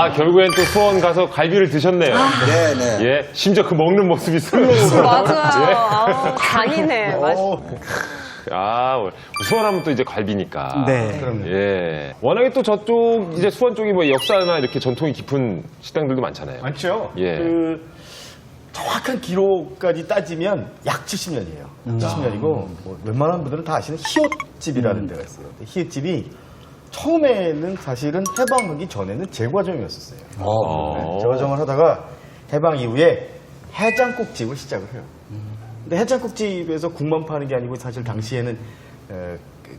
아, 결국엔 또 수원 가서 갈비를 드셨네요. 네네. 예, 심지어 그 먹는 모습이 슬로우로. 맞아요. 아우, 간이네. 수원하면 또 이제 갈비니까. 네. 예. 워낙에 또 저쪽, 이제 수원 쪽이 뭐 역사나 이렇게 전통이 깊은 식당들도 많잖아요. 많죠. 예. 정확한 기록까지 따지면 약 70년이에요. 70년이고 뭐 웬만한 분들은 다 아시는 히읗집이라는 데가 있어요. 히읗집이 처음에는 사실은 해방하기 전에는 제과점이었었어요. 네, 제과점을 하다가 해방 이후에 해장국집을 시작을 해요. 근데 해장국집에서 국만 파는 게 아니고 사실 당시에는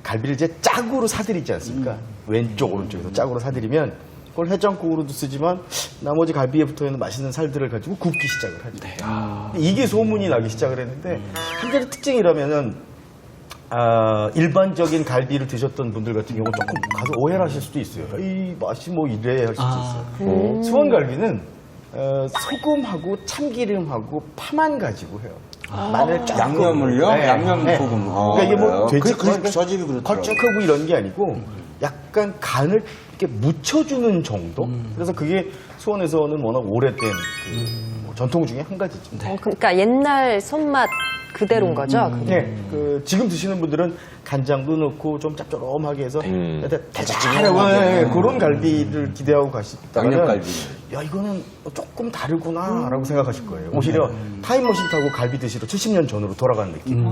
갈비를 이제 짝으로 사드리지 않습니까? 왼쪽 오른쪽에서 짝으로 사드리면 그걸 해장국으로도 쓰지만 나머지 갈비에 붙어있는 맛있는 살들을 가지고 굽기 시작을 하죠. 이게 소문이 나기 시작을 했는데 한 가지 특징이라면은 일반적인 갈비를 드셨던 분들 같은 경우 조금 가서 오해를 하실 수도 있어요. 이 맛이 뭐 이래 할 수도 있어요. 수원 갈비는 소금하고 참기름하고 파만 가지고 해요. 마늘 쫙 양념을요? 네. 양념 네. 소금. 그러니까 이게 뭐 돼지 저 집이 그렇더라고요. 걸쭉하고 이런 게 아니고 약간 간을 이렇게 묻혀주는 정도. 그래서 그게 수원에서는 워낙 오래된 뭐 전통 중에 한 가지죠. 그러니까 옛날 손맛 그대로인 거죠? 네, 지금 드시는 분들은 간장도 넣고 좀 짭조름하게 해서 달짝지근하고 그런 갈비를 기대하고 가시다가 양념갈비. 야 이거는 조금 다르구나라고 생각하실 거예요. 오히려 타임머신 타고 갈비 드시러 70년 전으로 돌아가는 느낌.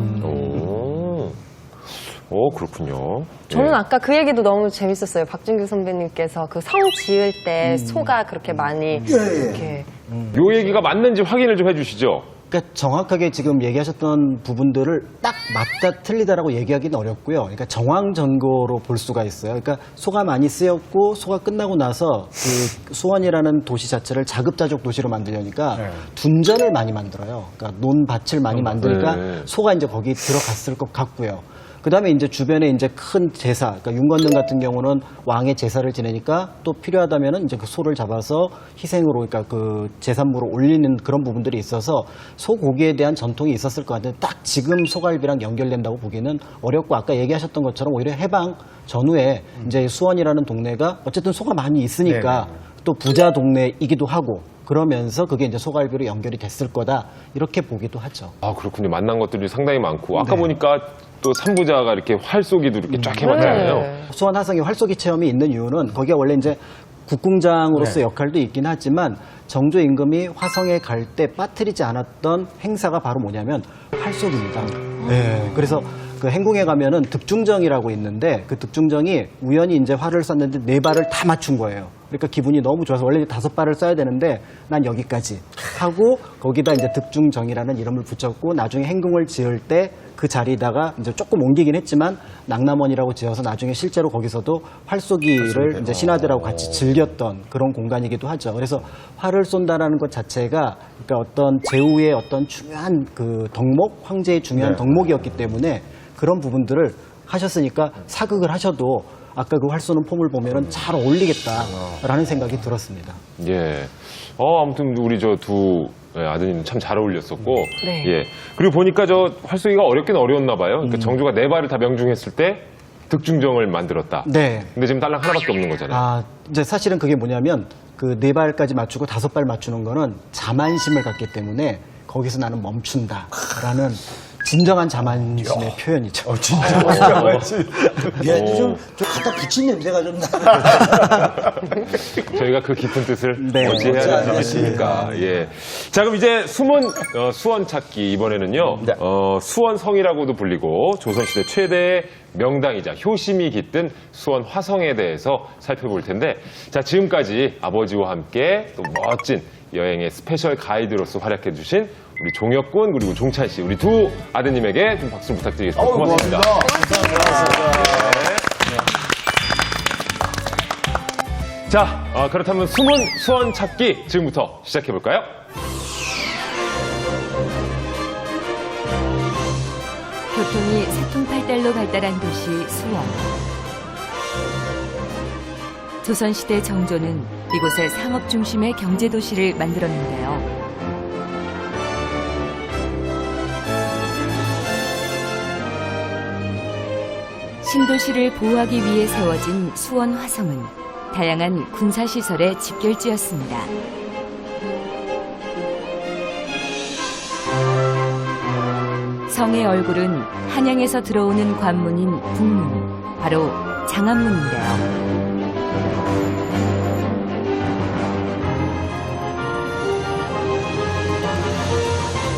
그렇군요. 저는 아까 그 얘기도 너무 재밌었어요. 박준규 선배님께서 그 성 지을 때 소가 그렇게 많이 이렇게 요 얘기가 맞는지 확인을 좀 해주시죠. 그러니까 정확하게 지금 얘기하셨던 부분들을 딱 맞다 틀리다라고 얘기하기는 어렵고요. 그러니까 정황전거로 볼 수가 있어요. 그러니까 소가 많이 쓰였고 소가 끝나고 나서 그 수원이라는 도시 자체를 자급자족 도시로 만들려니까 둔전을 많이 만들어요. 그러니까 논밭을 많이 만드니까 소가 이제 거기 들어갔을 것 같고요. 그 다음에 이제 주변에 이제 큰 제사, 그러니까 윤건능 같은 경우는 왕의 제사를 지내니까 또 필요하다면은 이제 그 소를 잡아서 희생으로, 그러니까 그 제산물을 올리는 그런 부분들이 있어서 소고기에 대한 전통이 있었을 것 같은데 딱 지금 소갈비랑 연결된다고 보기는 어렵고 아까 얘기하셨던 것처럼 오히려 해방 전후에 이제 수원이라는 동네가 어쨌든 소가 많이 있으니까 또 부자 동네이기도 하고 그러면서 그게 이제 소갈비로 연결이 됐을 거다 이렇게 보기도 하죠. 아, 그렇군요. 만난 것들이 상당히 많고 아까 보니까 또 삼부자가 이렇게 활쏘기도 이렇게 쫙 해봤잖아요. 수원 화성에 활쏘기 체험이 있는 이유는 거기가 원래 이제 국궁장으로서 역할도 있긴 하지만 정조 임금이 화성에 갈 때 빠뜨리지 않았던 행사가 바로 뭐냐면 활쏘기입니다. 네. 그래서 그 행궁에 가면은 득중정이라고 있는데 그 득중정이 우연히 이제 활을 쐈는데 4발을 다 맞춘 거예요. 그러니까 기분이 너무 좋아서 원래 5발을 쏴야 되는데 난 여기까지 하고 거기다 이제 득중정이라는 이름을 붙였고 나중에 행궁을 지을 때 그 자리에다가 이제 조금 옮기긴 했지만 낙남원이라고 지어서 나중에 실제로 거기서도 활쏘기를 이제 신하들하고 같이 즐겼던 그런 공간이기도 하죠. 그래서 활을 쏜다라는 것 자체가 그러니까 어떤 제후의 어떤 중요한 그 덕목, 황제의 중요한 덕목이었기 때문에 그런 부분들을 하셨으니까 사극을 하셔도 아까 그 활 쏘는 폼을 보면은 잘 어울리겠다라는 생각이 들었습니다. 예. 아무튼 우리 저 두 아드님 참 잘 어울렸었고. 네. 예. 그리고 보니까 저 활쏘기가 어렵긴 어려웠나 봐요. 그러니까 정조가 4발을 다 명중했을 때 득중정을 만들었다. 네. 근데 지금 딸랑 하나밖에 없는 거잖아요. 이제 사실은 그게 뭐냐면 그 4발까지 맞추고 5발 맞추는 거는 자만심을 갖기 때문에 거기서 나는 멈춘다라는 진정한 자만심의 표현이죠. 진짜 좀 갖다 붙인 냄새가 좀 나. 저희가 그 깊은 뜻을 네. 어찌해야 되지 않겠습니까? 예. 자, 그럼 이제 숨은 수원 찾기 이번에는요. 수원성이라고도 불리고 조선시대 최대의 명당이자 효심이 깃든 수원 화성에 대해서 살펴볼 텐데, 자, 지금까지 아버지와 함께 또 멋진 여행의 스페셜 가이드로서 활약해 주신 우리 종혁군 그리고 종찬 씨, 우리 두 아드님에게 좀 박수 부탁드리겠습니다. 고맙습니다. 자, 그렇다면 숨은 수원 찾기 지금부터 시작해 볼까요? 교통이 사통팔달로 발달한 도시 수원. 조선시대 정조는 이곳에 상업 중심의 경제 도시를 만들었는데요. 신도시를 보호하기 위해 세워진 수원 화성은 다양한 군사시설의 집결지였습니다. 성의 얼굴은 한양에서 들어오는 관문인 북문, 바로 장안문인데요.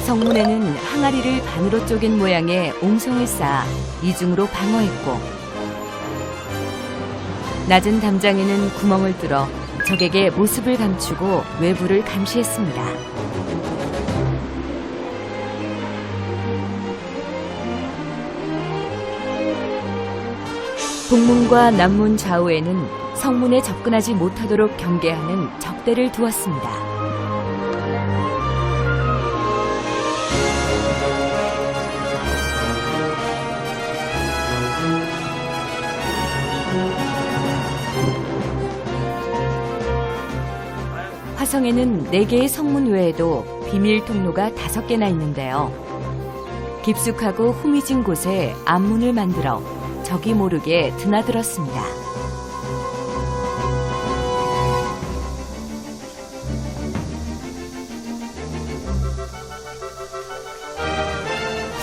성문에는 항아리를 반으로 쪼갠 모양의 옹성을 쌓아 이중으로 방어했고, 낮은 담장에는 구멍을 뚫어 적에게 모습을 감추고 외부를 감시했습니다. 북문과 남문 좌우에는 성문에 접근하지 못하도록 경계하는 적대를 두었습니다. 화성에는 4개의 성문 외에도 비밀 통로가 5개나 있는데요. 깊숙하고 후미진 곳에 앞문을 만들어 적이 모르게 드나들었습니다.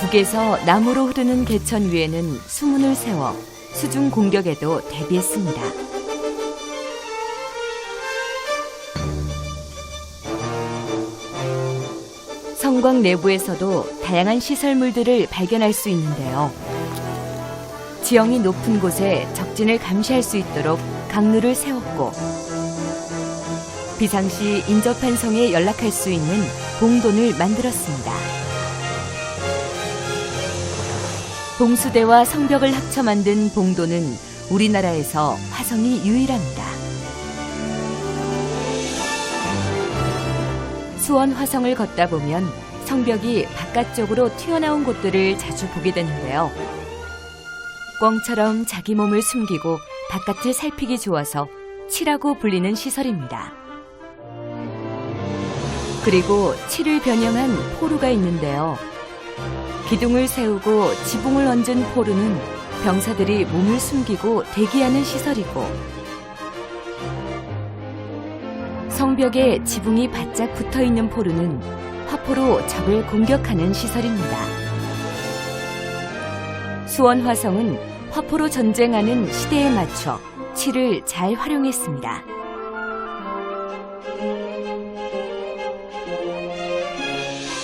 북에서 남으로 흐르는 개천 위에는 수문을 세워 수중 공격에도 대비했습니다. 성곽 내부에서도 다양한 시설물들을 발견할 수 있는데요. 지형이 높은 곳에 적진을 감시할 수 있도록 강로를 세웠고, 비상시 인접한 성에 연락할 수 있는 봉돈을 만들었습니다. 봉수대와 성벽을 합쳐 만든 봉돈은 우리나라에서 화성이 유일합니다. 수원 화성을 걷다 보면 성벽이 바깥쪽으로 튀어나온 곳들을 자주 보게 되는데요. 꿩처럼 자기 몸을 숨기고 바깥을 살피기 좋아서 칠하고 불리는 시설입니다. 그리고 칠을 변형한 포루가 있는데요. 기둥을 세우고 지붕을 얹은 포루는 병사들이 몸을 숨기고 대기하는 시설이고, 성벽에 지붕이 바짝 붙어있는 포루는 화포로 적을 공격하는 시설입니다. 수원 화성은 화포로 전쟁하는 시대에 맞춰 칠을 잘 활용했습니다.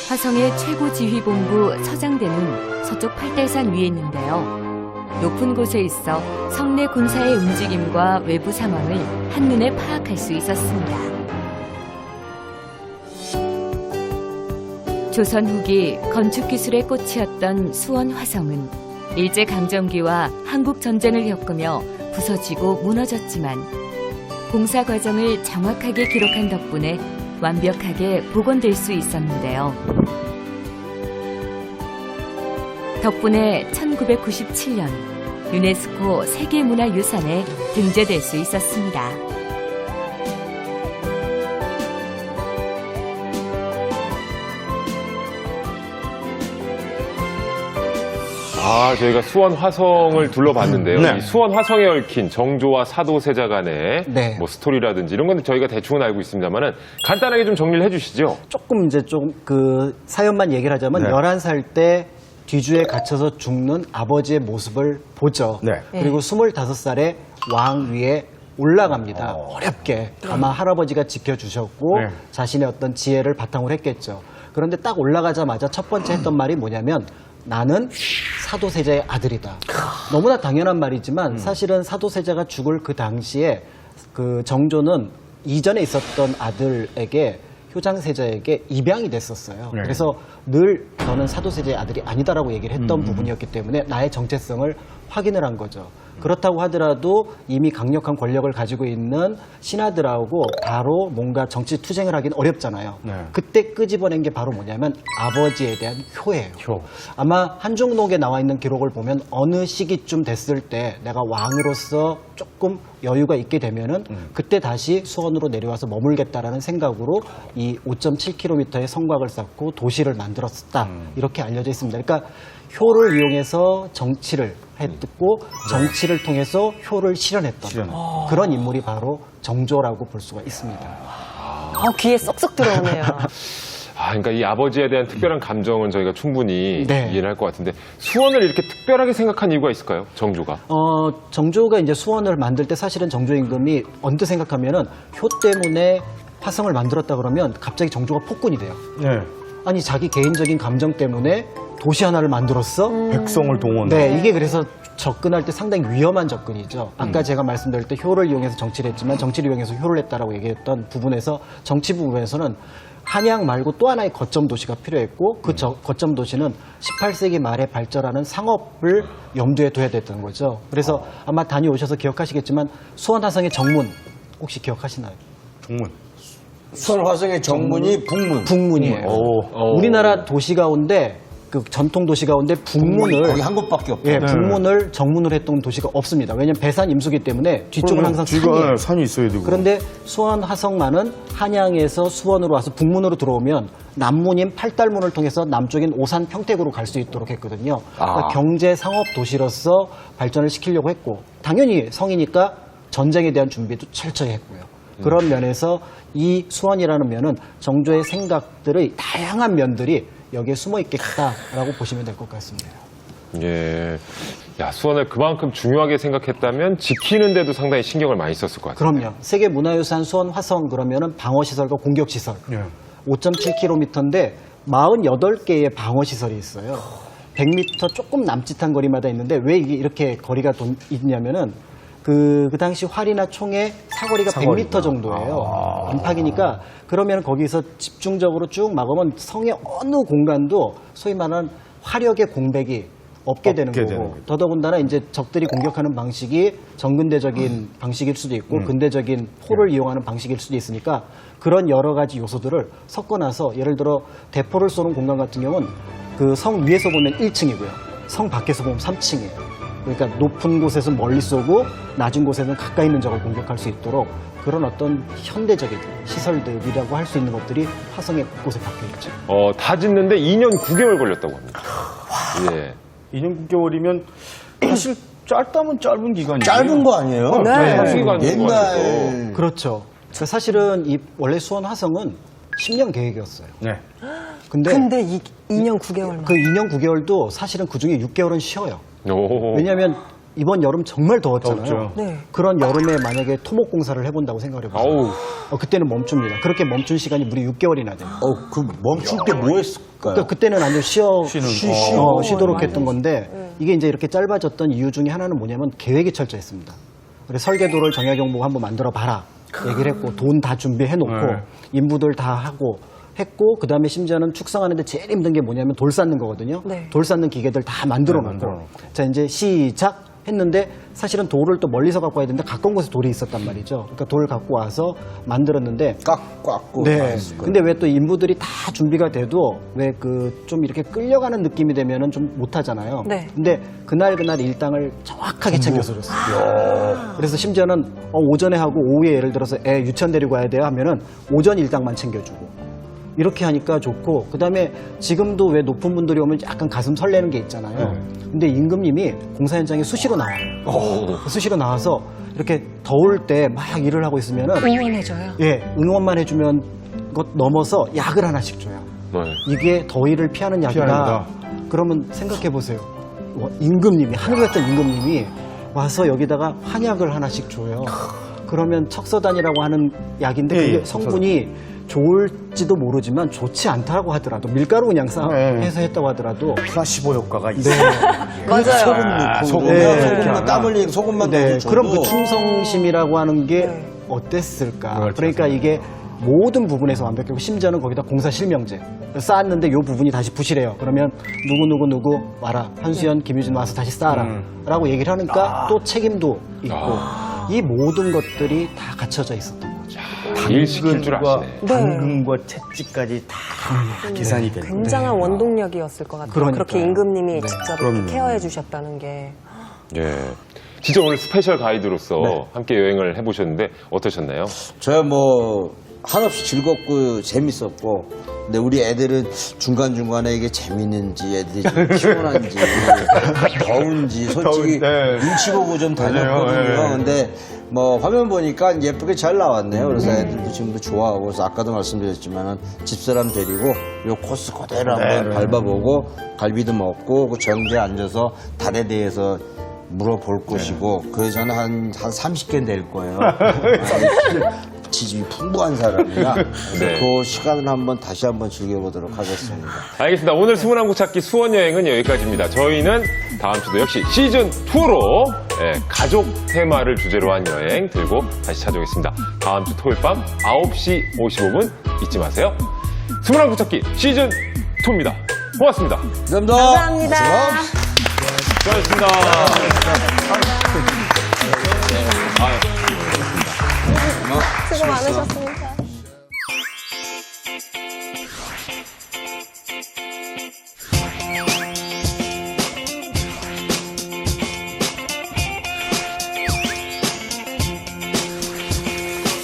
화성의 최고지휘본부 서장대는 서쪽 팔달산 위에 있는데요. 높은 곳에 있어 성내 군사의 움직임과 외부 상황을 한눈에 파악할 수 있었습니다. 조선 후기 건축기술의 꽃이었던 수원 화성은 일제강점기와 한국전쟁을 겪으며 부서지고 무너졌지만, 공사 과정을 정확하게 기록한 덕분에 완벽하게 복원될 수 있었는데요. 덕분에 1997년 유네스코 세계문화유산에 등재될 수 있었습니다. 저희가 수원 화성을 둘러봤는데요. 네. 이 수원 화성에 얽힌 정조와 사도세자 간의 네. 뭐 스토리라든지 이런 건 저희가 대충은 알고 있습니다만은 간단하게 좀 정리를 해주시죠. 조금 이제 좀 그 사연만 얘기를 하자면 네. 11살 때 뒤주에 갇혀서 죽는 아버지의 모습을 보죠. 네. 그리고 25살에 왕 위에 올라갑니다. 어렵게. 아마 할아버지가 지켜주셨고 네. 자신의 어떤 지혜를 바탕으로 했겠죠. 그런데 딱 올라가자마자 첫 번째 했던 말이 뭐냐면, 나는 사도세자의 아들이다. 너무나 당연한 말이지만 사실은 사도세자가 죽을 그 당시에 그 정조는 이전에 있었던 아들에게, 효장세자에게 입양이 됐었어요. 네. 그래서 늘 너는 사도세자의 아들이 아니다라고 얘기를 했던 부분이었기 때문에 나의 정체성을 확인을 한 거죠. 그렇다고 하더라도 이미 강력한 권력을 가지고 있는 신하들하고 바로 뭔가 정치 투쟁을 하기는 어렵잖아요. 네. 그때 끄집어낸 게 바로 뭐냐면 아버지에 대한 효예요. 효. 아마 한중록에 나와 있는 기록을 보면 어느 시기쯤 됐을 때 내가 왕으로서 조금 여유가 있게 되면은 그때 다시 수원으로 내려와서 머물겠다라는 생각으로 이 5.7km의 성곽을 쌓고 도시를 만들었다. 이렇게 알려져 있습니다. 그러니까 효를 이용해서 정치를 했고 정치를 통해서 효를 실현했던 그런 인물이 바로 정조라고 볼 수가 있습니다. 귀에 쏙쏙 들어오네요. 그러니까 이 아버지에 대한 특별한 감정은 저희가 충분히 네. 이해할 것 같은데 수원을 이렇게 특별하게 생각한 이유가 있을까요? 정조가. 정조가 이제 수원을 만들 때 사실은 정조 임금이 언뜻 생각하면은 효 때문에 화성을 만들었다 그러면 갑자기 정조가 폭군이 돼요. 네. 아니 자기 개인적인 감정 때문에 도시 하나를 만들었어? 백성을 동원. 네, 이게 그래서 접근할 때 상당히 위험한 접근이죠. 아까 제가 말씀드릴 때 효를 이용해서 정치를 했지만 정치를 이용해서 효를 했다라고 얘기했던 부분에서 정치 부분에서는 한양 말고 또 하나의 거점 도시가 필요했고 그 거점 도시는 18세기 말에 발전하는 상업을 염두에 둬야 됐던 거죠. 그래서 아마 다녀오셔서 기억하시겠지만 수원 화성의 정문 혹시 기억하시나요? 정문. 수원 화성의 정문이 북문. 북문이에요. 우리나라 도시 가운데 그 전통 도시 가운데 북문을 거기 한 곳밖에 없죠. 예, 북문을 정문으로 했던 도시가 없습니다. 왜냐하면 배산 임수기 때문에 뒤쪽은 항상 산이에요. 산이 있어야 되고. 그런데 수원 화성만은 한양에서 수원으로 와서 북문으로 들어오면 남문인 팔달문을 통해서 남쪽인 오산 평택으로 갈 수 있도록 했거든요. 그러니까 경제 상업 도시로서 발전을 시키려고 했고 당연히 성이니까 전쟁에 대한 준비도 철저히 했고요. 그런 면에서 이 수원이라는 면은 정조의 생각들의 다양한 면들이 여기에 숨어 있겠다라고 보시면 될 것 같습니다. 예. 야, 수원을 그만큼 중요하게 생각했다면 지키는데도 상당히 신경을 많이 썼을 것 같아요. 그럼요. 세계문화유산 수원 화성 그러면은 방어시설과 공격시설. 5.7km인데 48개의 방어시설이 있어요. 100m 조금 남짓한 거리마다 있는데 왜 이게 이렇게 거리가 있냐면은 그 당시 활이나 총의 사거리가 100m 정도예요. 안팎이니까 그러면 거기서 집중적으로 쭉 막으면 성의 어느 공간도 소위 말하는 화력의 공백이 없게 되는 거고 더더군다나 이제 적들이 공격하는 방식이 정근대적인 방식일 수도 있고 근대적인 포를 이용하는 방식일 수도 있으니까 그런 여러 가지 요소들을 섞어 놔서 예를 들어 대포를 쏘는 공간 같은 경우는 그 성 위에서 보면 1층이고요. 성 밖에서 보면 3층이에요. 그러니까 높은 곳에서 멀리 쏘고 낮은 곳에는 가까이 있는 적을 공격할 수 있도록 그런 어떤 현대적인 시설들이라고 할 수 있는 것들이 화성에 곳곳에 박혀 있죠. 다 짓는데 2년 9개월 걸렸다고 합니다. 예. 2년 9개월이면 사실 짧다면 짧은 기간이에요. 짧은 거 아니에요? 옛날. 그렇죠. 그러니까 사실은 이 원래 수원 화성은 10년 계획이었어요. 네. 근데 근데 2년 9개월만. 그 2년 9개월도 사실은 그 중에 6개월은 쉬어요. 오. 왜냐하면 이번 여름 정말 더웠잖아요. 더웠죠. 네. 그런 여름에 만약에 토목 공사를 해본다고 생각을 해보세요. 아우. 그때는 멈춥니다. 그렇게 멈춘 시간이 무려 6개월이나 돼요. 그 멈출 때 뭐 했을까요? 그러니까 그때는 완전 쉬도록 했던 건데 이게 이제 이렇게 짧아졌던 이유 중에 하나는 뭐냐면 계획이 철저했습니다. 그래서 설계도를 정약용보고 한번 만들어 봐라 얘기를 했고 돈 다 준비해 놓고 인부들 다 하고 했고 그다음에 심지어는 축성하는데 제일 힘든 게 뭐냐면 돌 쌓는 거거든요. 네. 돌 쌓는 기계들 다 만들어 놓고 자 이제 시작 했는데 사실은 돌을 또 멀리서 갖고 와야 되는데 가까운 곳에 돌이 있었단 말이죠. 그러니까 돌 갖고 와서 만들었는데 깎고. 네. 근데 왜 또 인부들이 다 준비가 돼도 왜 그 좀 이렇게 끌려가는 느낌이 되면은 좀 못하잖아요. 네. 근데 그날 일당을 정확하게 챙겨서 줬어요. 그래서 심지어는 오전에 하고 오후에 예를 들어서 애 유치원 데리고 와야 돼요 하면은 오전 일당만 챙겨주고. 이렇게 하니까 좋고 그다음에 지금도 왜 높은 분들이 오면 약간 가슴 설레는 게 있잖아요. 근데 임금님이 공사 현장에 수시로 나와요. 수시로 나와서 이렇게 더울 때 막 일을 하고 있으면은 응원해줘요. 예, 응원만 해주면 것 넘어서 약을 하나씩 줘요. 네. 이게 더위를 피하는 약이다. 그러면 생각해 보세요. 임금님이 하늘같은 임금님이 와서 여기다가 한약을 하나씩 줘요. 그러면 척서단이라고 하는 약인데 그게 성분이 좋을지도 모르지만 좋지 않다고 하더라도 밀가루 그냥 해서 했다고 하더라도 플라시보 효과가 있어요. 맞아요. 소금만 땀 흘리고 소금만 네, 넣어도 그럼 그 충성심이라고 하는 게 어땠을까? 그러니까 이게 모든 부분에서 완벽하고 심지어는 거기다 공사 실명제 쌓았는데 이 부분이 다시 부실해요. 그러면 누구 와라 한수연, 김유진 와서 다시 쌓아라라고 얘기를 하니까 또 책임도 있고 이 모든 것들이 다 갖춰져 있었던 거죠. 일 시킬 줄 아시네. 당근과 채찍까지 다 계산이 되는 굉장한 원동력이었을 것 같아요. 그러니까요. 그렇게 임금님이 직접 이렇게 그럼요. 케어해 주셨다는 게. 예. 진짜 오늘 스페셜 가이드로서 함께 여행을 해보셨는데 어떠셨나요? 제가 뭐 한없이 즐겁고 재밌었고, 근데 우리 애들은 중간중간에 이게 재밌는지, 애들이 좀 피곤한지, 더운지, 솔직히 네. 눈치 보고 좀 다녔거든요. 맞아요. 근데 뭐 화면 보니까 예쁘게 잘 나왔네요. 그래서 애들도 지금도 좋아하고, 그래서 아까도 말씀드렸지만은 집사람 데리고 요 코스 그대로 한번 밟아보고, 갈비도 먹고, 그 정지에 앉아서 달에 대해서 물어볼 것이고, 그 전에 한 30개 될 거예요. 지집이 풍부한 사람이라 네. 그 시간을 다시 한번 즐겨보도록 하겠습니다. 알겠습니다. 오늘 21곳 찾기 수원 여행은 여기까지입니다. 저희는 다음 주도 역시 시즌2로 가족 테마를 주제로 한 여행 들고 다시 찾아오겠습니다. 다음 주 토요일 밤 9시 55분 잊지 마세요. 21곳 찾기 시즌2입니다. 고맙습니다. 감사합니다. 감사합니다. 수고하셨습니다. 수고 많으셨습니다.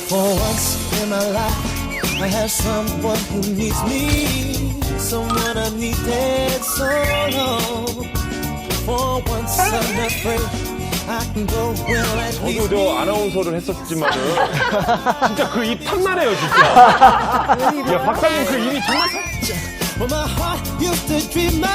For once in my life, I have someone who needs me, someone I needed so long. For once I'm not afraid, I can go where I need. 저도 저 아나운서를 했었지만은 진짜 그 입 탐나네요, 진짜. 야, 박사님 그 입이 정말 Well, my heart used to dream my